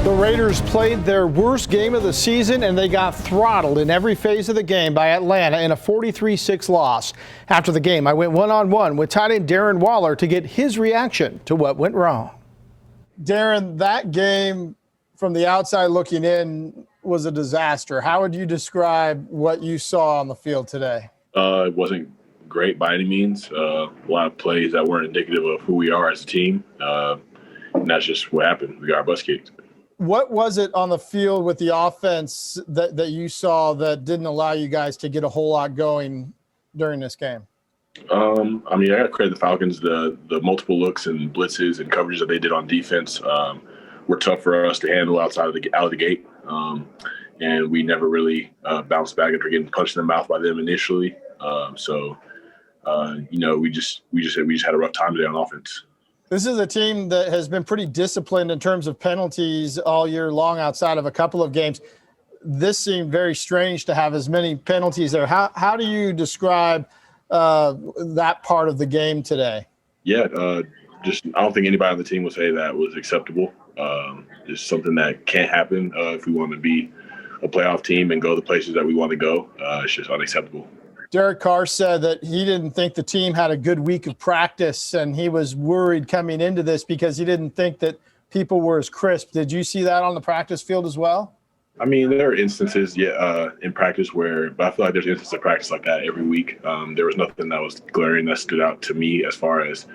The Raiders played their worst game of the season, and they got throttled in every phase of the game by Atlanta in a 43-6 loss. After the game, I went one-on-one with tight end Darren Waller to get his reaction to what went wrong. Darren, that game from the outside looking in was a disaster. How would you describe what you saw on the field today? It wasn't great by any means. A lot of plays that weren't indicative of who we are as a team. And that's just what happened. We got our butts kicked. What was it on the field with the offense that you saw that didn't allow you guys to get a whole lot going during this game? I got to credit the Falcons. The multiple looks and blitzes and coverages that they did on defense were tough for us to handle out of the gate. And we never really bounced back after getting punched in the mouth by them initially. We just had a rough time today on offense. This is a team that has been pretty disciplined in terms of penalties all year long outside of a couple of games. This seemed very strange to have as many penalties there. How do you describe that part of the game today? Yeah, I don't think anybody on the team would say that was acceptable. It's something that can't happen if we want to be a playoff team and go the places that we want to go. It's just unacceptable. Derek Carr said that he didn't think the team had a good week of practice, and he was worried coming into this because he didn't think that people were as crisp. Did you see that on the practice field as well? I mean, there are instances, in practice but I feel like there's instances of practice like that every week. There was nothing that was glaring that stood out to me as far as,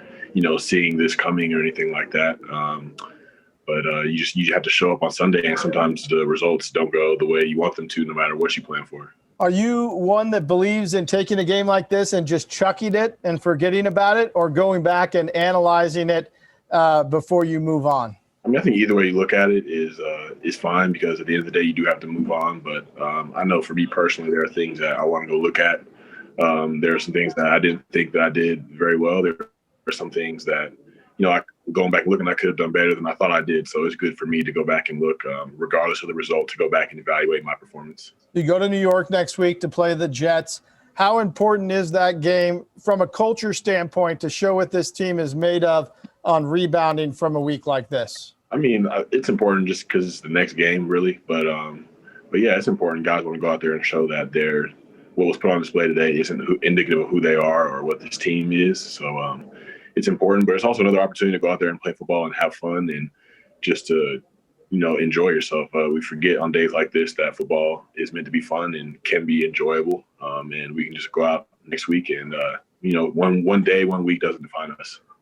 seeing this coming or anything like that. But you have to show up on Sunday, and sometimes the results don't go the way you want them to, no matter what you plan for. Are you one that believes in taking a game like this and just chucking it and forgetting about it, or going back and analyzing it before you move on? I mean, I think either way you look at it is fine, because at the end of the day, you do have to move on. But I know for me personally, there are things that I want to go look at. There are some things that I didn't think that I did very well. There are some things that, going back and looking, I could have done better than I thought I did. So it's good for me to go back and look, regardless of the result, to go back and evaluate my performance. You go to New York next week to play the Jets. How important is that game from a culture standpoint to show what this team is made of on rebounding from a week like this? I mean, it's important just because it's the next game, really. But yeah, it's important. Guys want to go out there and show that what was put on display today isn't indicative of who they are or what this team is. So it's important, but it's also another opportunity to go out there and play football and have fun and just to, enjoy yourself. We forget on days like this that football is meant to be fun and can be enjoyable. And we can just go out next week and, one day, 1 week doesn't define us.